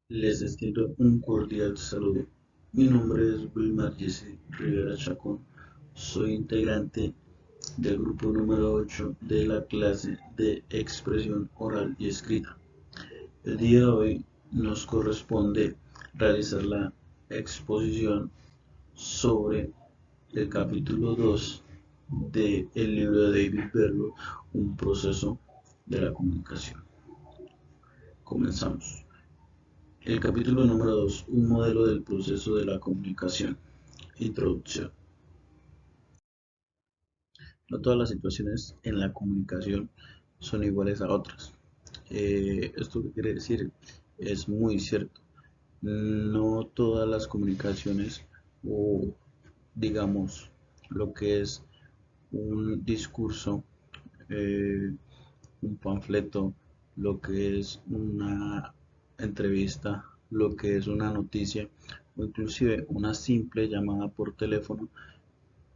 Les extiendo un cordial saludo. Mi nombre es Wilmar Jesse Rivera Chacón. Soy integrante del grupo número 8 de la clase de expresión oral y escrita. El día de hoy nos corresponde realizar la exposición sobre el capítulo 2 del libro de David Berlo, Un proceso de la comunicación. Comenzamos. El capítulo número 2, un modelo del proceso de la comunicación. Introducción. No todas las situaciones en la comunicación son iguales a otras. ¿Esto qué quiere decir? Es muy cierto. No todas las comunicaciones o digamos lo que es un discurso, eh, un panfleto, lo que es una entrevista, lo que es una noticia o inclusive una simple llamada por teléfono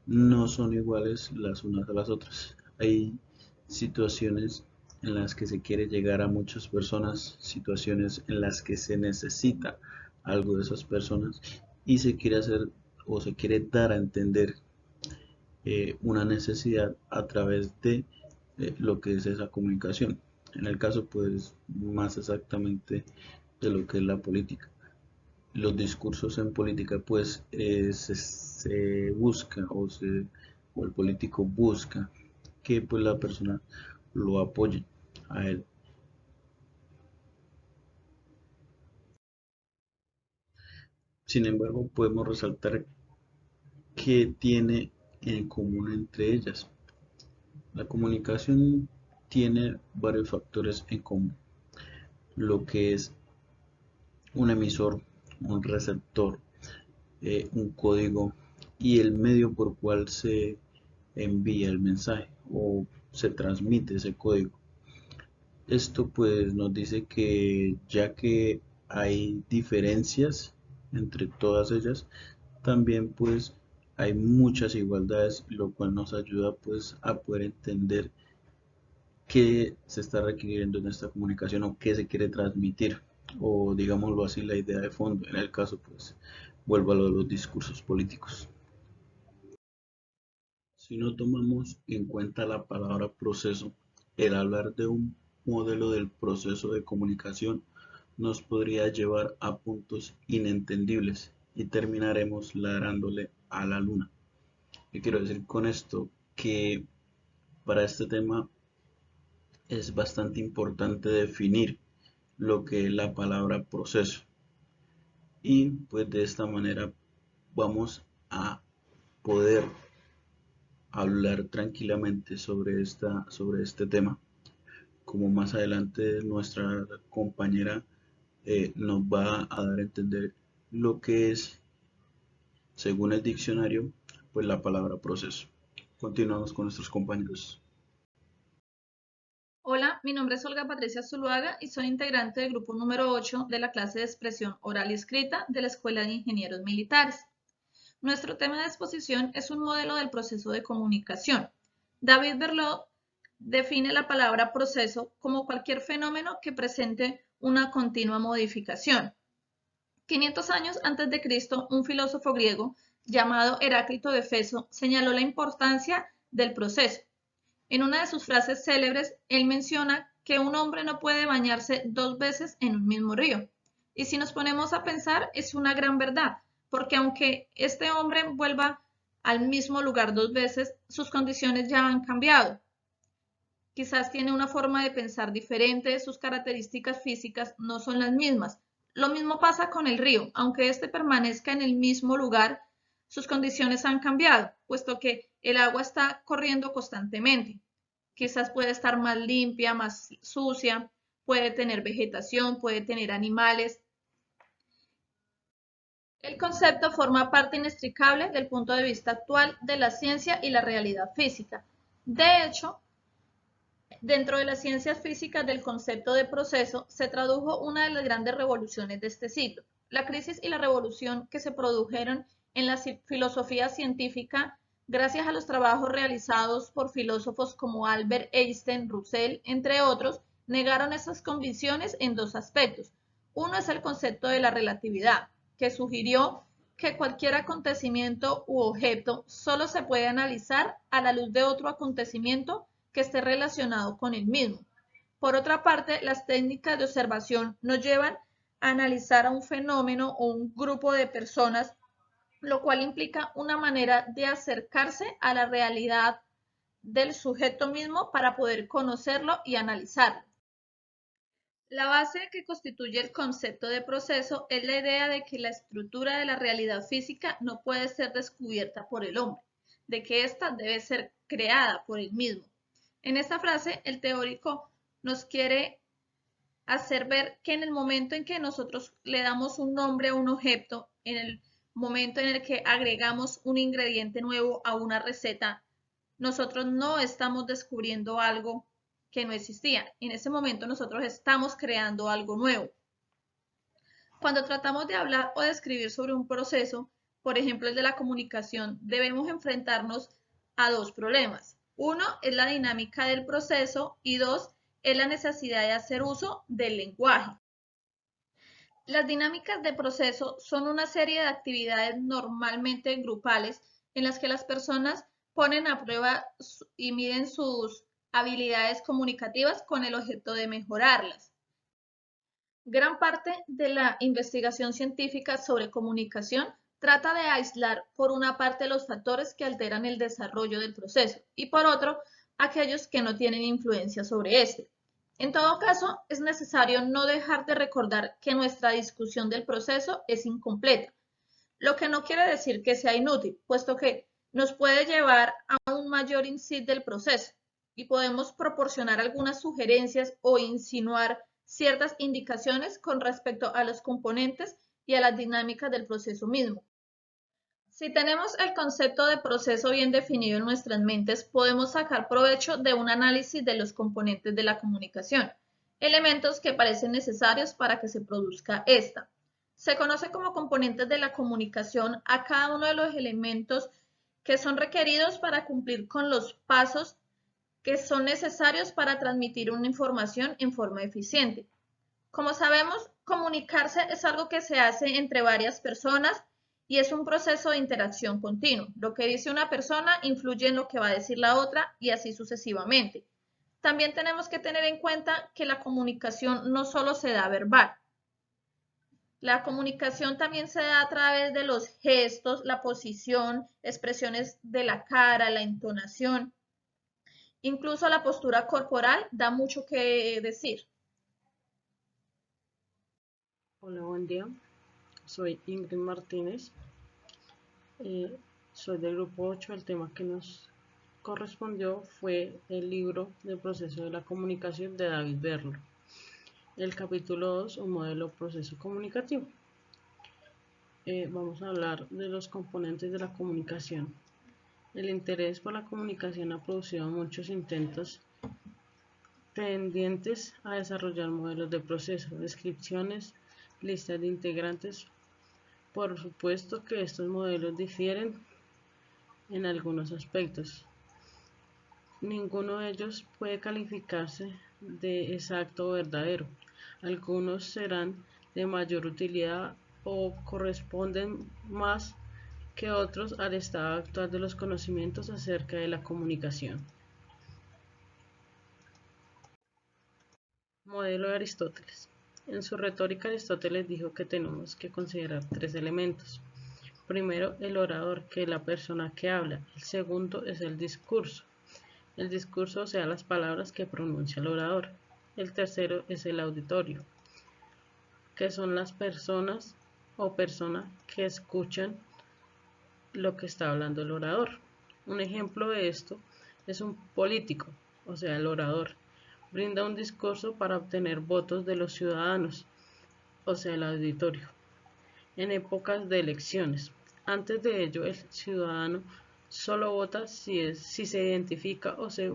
no son iguales las unas a las otras. Hay situaciones en las que se quiere llegar a muchas personas, situaciones en las que se necesita algo de esas personas y se quiere hacer o se quiere dar a entender una necesidad a través de lo que es esa comunicación. En el caso, pues, más exactamente de lo que es la política. Los discursos en política, pues, se busca o el político busca que pues la persona lo apoye a él. Sin embargo, podemos resaltar que tiene en común entre ellas. La comunicación tiene varios factores en común, lo que es un emisor, un receptor, un código y el medio por cual se envía el mensaje o se transmite ese código. Esto pues nos dice que ya que hay diferencias entre todas ellas, también pues hay muchas igualdades, lo cual nos ayuda pues a poder entender qué se está requiriendo en esta comunicación o qué se quiere transmitir, o digámoslo así, la idea de fondo. En el caso, pues, vuelvo a lo de los discursos políticos. Si no tomamos en cuenta la palabra proceso, el hablar de un modelo del proceso de comunicación nos podría llevar a puntos inentendibles y terminaremos ladrándole a la luna. ¿Qué quiero decir con esto? Que para este tema es bastante importante definir lo que es la palabra proceso. Y pues de esta manera vamos a poder hablar tranquilamente sobre este tema. Como más adelante nuestra compañera nos va a dar a entender lo que es, según el diccionario, pues la palabra proceso. Continuamos con nuestros compañeros. Hola, mi nombre es Olga Patricia Zuluaga y soy integrante del grupo número 8 de la clase de expresión oral y escrita de la Escuela de Ingenieros Militares. Nuestro tema de exposición es un modelo del proceso de comunicación. David Berlot define la palabra proceso como cualquier fenómeno que presente una continua modificación. 500 años antes de Cristo, un filósofo griego llamado Heráclito de Éfeso señaló la importancia del proceso. En una de sus frases célebres, él menciona que un hombre no puede bañarse dos veces en un mismo río. Y si nos ponemos a pensar, es una gran verdad, porque aunque este hombre vuelva al mismo lugar dos veces, sus condiciones ya han cambiado. Quizás tiene una forma de pensar diferente, sus características físicas no son las mismas. Lo mismo pasa con el río, aunque éste permanezca en el mismo lugar, sus condiciones han cambiado, puesto que el agua está corriendo constantemente. Quizás puede estar más limpia, más sucia, puede tener vegetación, puede tener animales. El concepto forma parte inextricable del punto de vista actual de la ciencia y la realidad física. De hecho, dentro de las ciencias físicas del concepto de proceso se tradujo una de las grandes revoluciones de este siglo, la crisis y la revolución que se produjeron en la filosofía científica gracias a los trabajos realizados por filósofos como Albert Einstein, Russell, entre otros, negaron esas convicciones en dos aspectos. Uno es el concepto de la relatividad, que sugirió que cualquier acontecimiento u objeto solo se puede analizar a la luz de otro acontecimiento que esté relacionado con el mismo. Por otra parte, las técnicas de observación nos llevan a analizar a un fenómeno o un grupo de personas, lo cual implica una manera de acercarse a la realidad del sujeto mismo para poder conocerlo y analizarlo. La base que constituye el concepto de proceso es la idea de que la estructura de la realidad física no puede ser descubierta por el hombre, de que ésta debe ser creada por él mismo. En esta frase, el teórico nos quiere hacer ver que en el momento en que nosotros le damos un nombre a un objeto, en el momento en el que agregamos un ingrediente nuevo a una receta, nosotros no estamos descubriendo algo que no existía. En ese momento nosotros estamos creando algo nuevo. Cuando tratamos de hablar o de escribir sobre un proceso, por ejemplo el de la comunicación, debemos enfrentarnos a dos problemas. Uno es la dinámica del proceso y dos es la necesidad de hacer uso del lenguaje. Las dinámicas de proceso son una serie de actividades normalmente grupales en las que las personas ponen a prueba y miden sus habilidades comunicativas con el objeto de mejorarlas. Gran parte de la investigación científica sobre comunicación trata de aislar por una parte los factores que alteran el desarrollo del proceso y por otro aquellos que no tienen influencia sobre este. En todo caso, es necesario no dejar de recordar que nuestra discusión del proceso es incompleta, lo que no quiere decir que sea inútil, puesto que nos puede llevar a un mayor insight del proceso y podemos proporcionar algunas sugerencias o insinuar ciertas indicaciones con respecto a los componentes y a las dinámicas del proceso mismo. Si tenemos el concepto de proceso bien definido en nuestras mentes, podemos sacar provecho de un análisis de los componentes de la comunicación, elementos que parecen necesarios para que se produzca esta. Se conoce como componentes de la comunicación a cada uno de los elementos que son requeridos para cumplir con los pasos que son necesarios para transmitir una información en forma eficiente. Como sabemos, comunicarse es algo que se hace entre varias personas y es un proceso de interacción continuo. Lo que dice una persona influye en lo que va a decir la otra y así sucesivamente. También tenemos que tener en cuenta que la comunicación no solo se da verbal. La comunicación también se da a través de los gestos, la posición, expresiones de la cara, la entonación. Incluso la postura corporal da mucho que decir. Hola, buen día. Soy Ingrid Martínez. Soy del grupo 8. El tema que nos correspondió fue el libro del proceso de la comunicación de David Berlo. El capítulo 2, un modelo proceso comunicativo. Vamos a hablar de los componentes de la comunicación. El interés por la comunicación ha producido muchos intentos tendientes a desarrollar modelos de proceso, descripciones, listas de integrantes. Por supuesto que estos modelos difieren en algunos aspectos. Ninguno de ellos puede calificarse de exacto o verdadero. Algunos serán de mayor utilidad o corresponden más que otros al estado actual de los conocimientos acerca de la comunicación. Modelo de Aristóteles. En su retórica, Aristóteles dijo que tenemos que considerar tres elementos. Primero, el orador, que es la persona que habla. El segundo es el discurso. El discurso, o sea, las palabras que pronuncia el orador. El tercero es el auditorio, que son las personas o personas que escuchan lo que está hablando el orador. Un ejemplo de esto es un político, o sea, el orador. Brinda un discurso para obtener votos de los ciudadanos, o sea, el auditorio, en épocas de elecciones. Antes de ello, el ciudadano solo vota si se identifica o se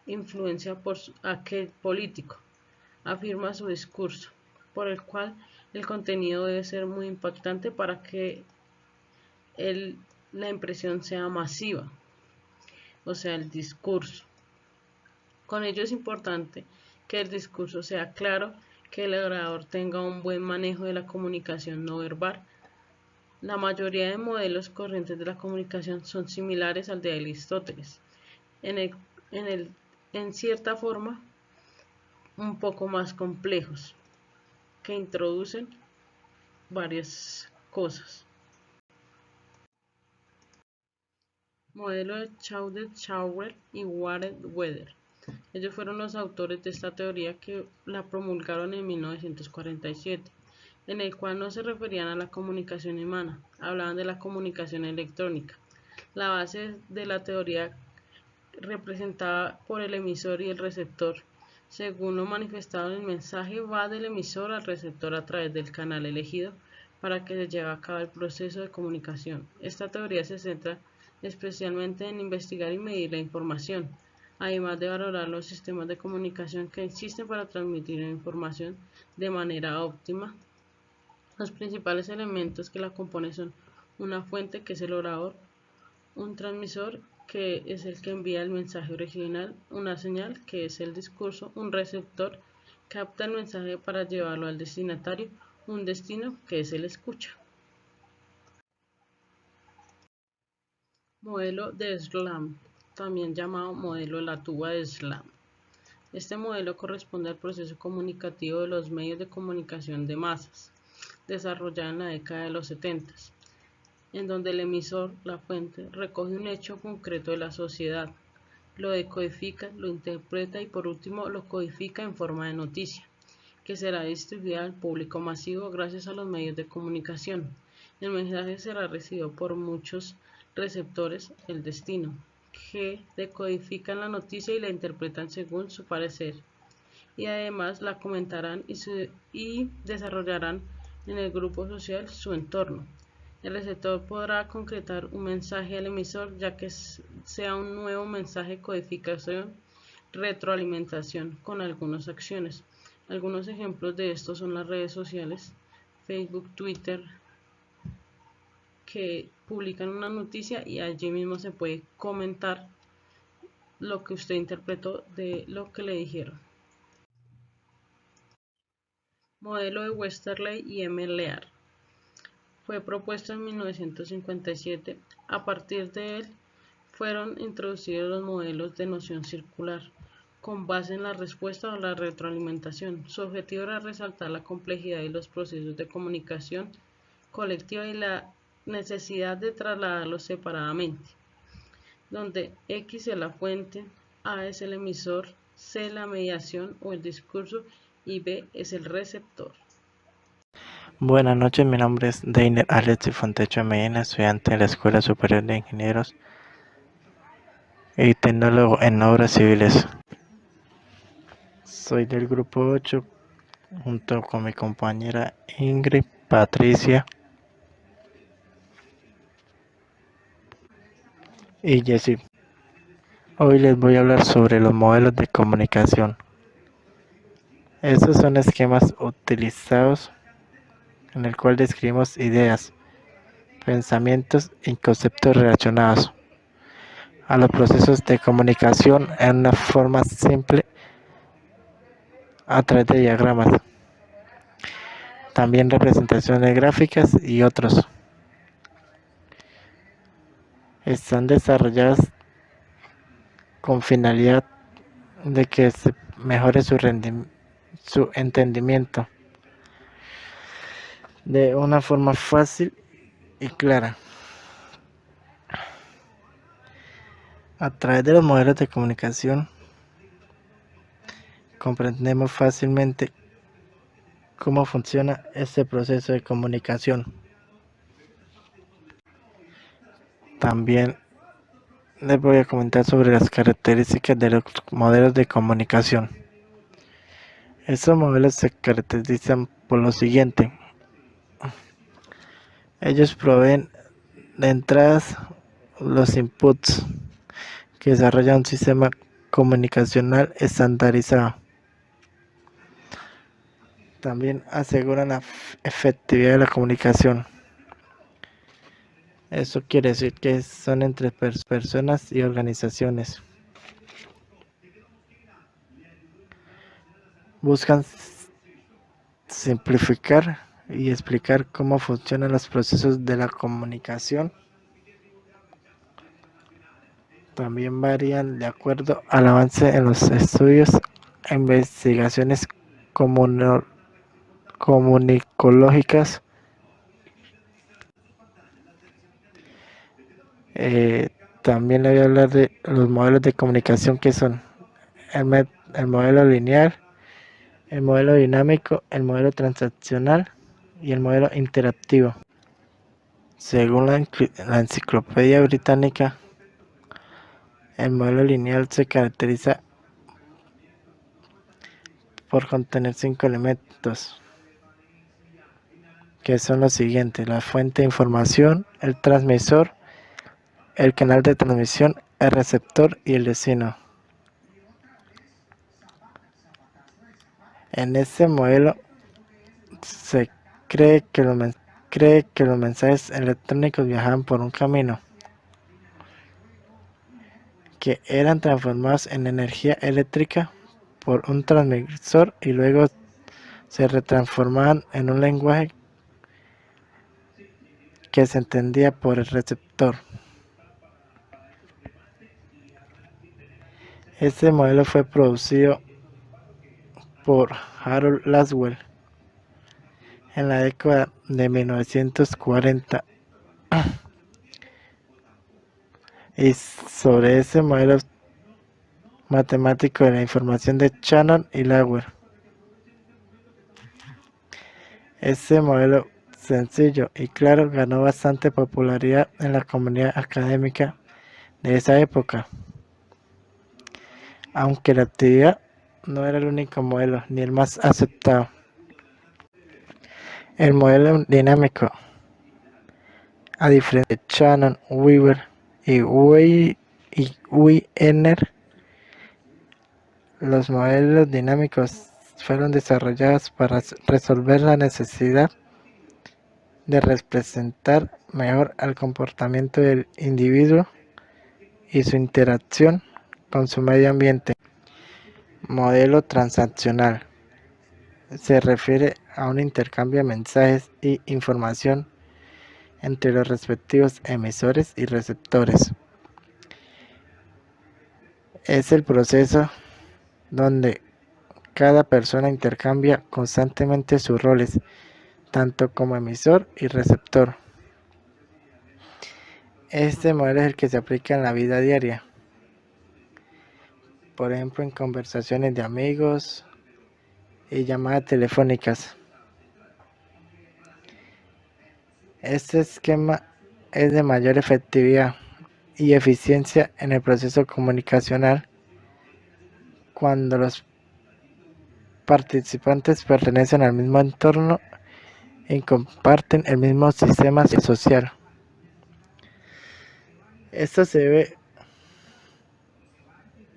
influencia por aquel político. Afirma su discurso, por el cual el contenido debe ser muy impactante para que la impresión sea masiva, o sea, el discurso. Con ello es importante que el discurso sea claro, que el orador tenga un buen manejo de la comunicación no verbal. La mayoría de modelos corrientes de la comunicación son similares al de Aristóteles, en cierta forma un poco más complejos, que introducen varias cosas. Modelo de Chaudet-Shauer y Warren-Weber. Ellos fueron los autores de esta teoría que la promulgaron en 1947, en el cual no se referían a la comunicación humana, hablaban de la comunicación electrónica. La base de la teoría representada por el emisor y el receptor. Según lo manifestado en el mensaje, va del emisor al receptor a través del canal elegido para que se lleve a cabo el proceso de comunicación. Esta teoría se centra especialmente en investigar y medir la información, además de valorar los sistemas de comunicación que existen para transmitir la información de manera óptima. Los principales elementos que la componen son una fuente, que es el orador, un transmisor, que es el que envía el mensaje original, una señal, que es el discurso, un receptor, capta el mensaje para llevarlo al destinatario, un destino, que es el escucha. Modelo de Slam, también llamado modelo de la tuba de Slam. Este modelo corresponde al proceso comunicativo de los medios de comunicación de masas, desarrollado en la década de los 70, en donde el emisor, la fuente, recoge un hecho concreto de la sociedad, lo decodifica, lo interpreta y por último lo codifica en forma de noticia, que será distribuida al público masivo gracias a los medios de comunicación. El mensaje será recibido por muchos receptores, el destino, que decodifican la noticia y la interpretan según su parecer, y además la comentarán y desarrollarán en el grupo social su entorno. El receptor podrá concretar un mensaje al emisor, ya que sea un nuevo mensaje, codificación, retroalimentación con algunas acciones. Algunos ejemplos de esto son las redes sociales, Facebook, Twitter, que publican una noticia y allí mismo se puede comentar lo que usted interpretó de lo que le dijeron. Modelo de Westerley y M. Lear. Fue propuesto en 1957. A partir de él fueron introducidos los modelos de noción circular, con base en la respuesta o la retroalimentación. Su objetivo era resaltar la complejidad de los procesos de comunicación colectiva y la necesidad de trasladarlos separadamente, donde X es la fuente, A es el emisor, C la mediación o el discurso y B es el receptor. Buenas noches, mi nombre es Deiner Alexis Fontecho Medina, estudiante de la Escuela Superior de Ingenieros y tecnólogo en obras civiles. Soy del grupo 8, junto con mi compañera Ingrid, Patricia y Jessie. Hoy les voy a hablar sobre los modelos de comunicación. Estos son esquemas utilizados en el cual describimos ideas, pensamientos y conceptos relacionados a los procesos de comunicación en una forma simple a través de diagramas, también representaciones gráficas y otros. Están desarrolladas con finalidad de que se mejore su entendimiento de una forma fácil y clara. A través de los modelos de comunicación comprendemos fácilmente cómo funciona este proceso de comunicación. También les voy a comentar sobre las características de los modelos de comunicación. Estos modelos se caracterizan por lo siguiente. Ellos proveen de entradas los inputs que desarrolla un sistema comunicacional estandarizado. También aseguran la efectividad de la comunicación. Eso quiere decir que son entre personas y organizaciones. Buscan simplificar y explicar cómo funcionan los procesos de la comunicación. También varían de acuerdo al avance en los estudios e investigaciones comunicológicas. También le voy a hablar de los modelos de comunicación, que son el modelo lineal, el modelo dinámico, el modelo transaccional y el modelo interactivo. Según la Enciclopedia Británica, el modelo lineal se caracteriza por contener 5 elementos, que son los siguientes: la fuente de información, el transmisor, el canal de transmisión, el receptor y el destino. En este modelo se cree que los mensajes electrónicos viajaban por un camino que eran transformados en energía eléctrica por un transmisor y luego se retransformaban en un lenguaje que se entendía por el receptor. Este modelo fue producido por Harold Laswell en la década de 1940. Y sobre ese modelo matemático de la información de Shannon y Lawler. Ese modelo sencillo y claro ganó bastante popularidad en la comunidad académica de esa época, aunque la actividad no era el único modelo ni el más aceptado. El modelo dinámico, a diferencia de Shannon, Weaver y Wiener, los modelos dinámicos fueron desarrollados para resolver la necesidad de representar mejor el comportamiento del individuo y su interacción con su medio ambiente. Modelo transaccional se refiere a un intercambio de mensajes y información entre los respectivos emisores y receptores. Es el proceso donde cada persona intercambia constantemente sus roles, tanto como emisor y receptor. Este modelo es el que se aplica en la vida diaria, por ejemplo en conversaciones de amigos y llamadas telefónicas. Este esquema es de mayor efectividad y eficiencia en el proceso comunicacional cuando los participantes pertenecen al mismo entorno y comparten el mismo sistema social. Esto se debe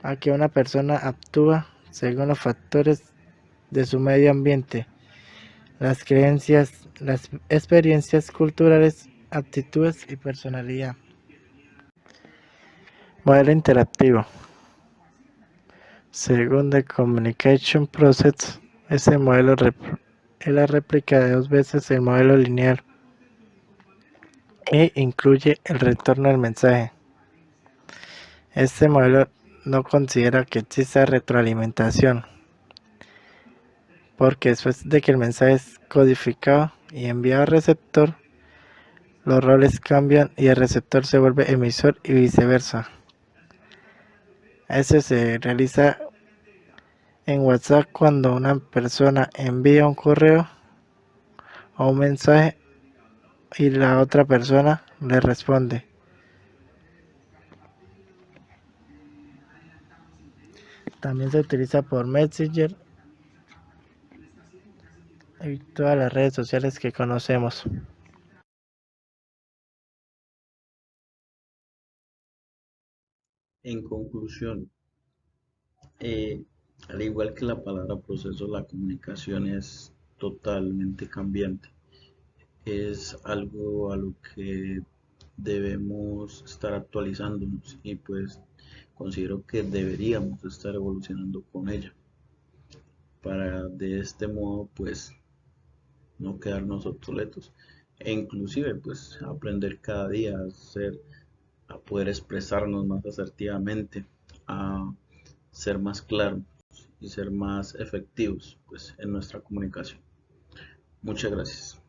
a que una persona actúa según los factores de su medio ambiente, las creencias, las experiencias culturales, actitudes y personalidad. Modelo interactivo. Según The Communication Process, ese modelo es la réplica de 2 veces el modelo lineal e incluye el retorno del mensaje. Este modelo no considera que exista retroalimentación, porque después de que el mensaje es codificado y enviado al receptor, los roles cambian y el receptor se vuelve emisor y viceversa. Eso se realiza en WhatsApp cuando una persona envía un correo o un mensaje y la otra persona le responde. También se utiliza por Messenger y todas las redes sociales que conocemos. En conclusión, al igual que la palabra proceso, la comunicación es totalmente cambiante. Es algo a lo que debemos estar actualizándonos y pues considero que deberíamos estar evolucionando con ella para de este modo pues no quedarnos obsoletos e inclusive pues aprender cada día a poder expresarnos más asertivamente, a ser más claros y ser más efectivos pues en nuestra comunicación. Muchas gracias.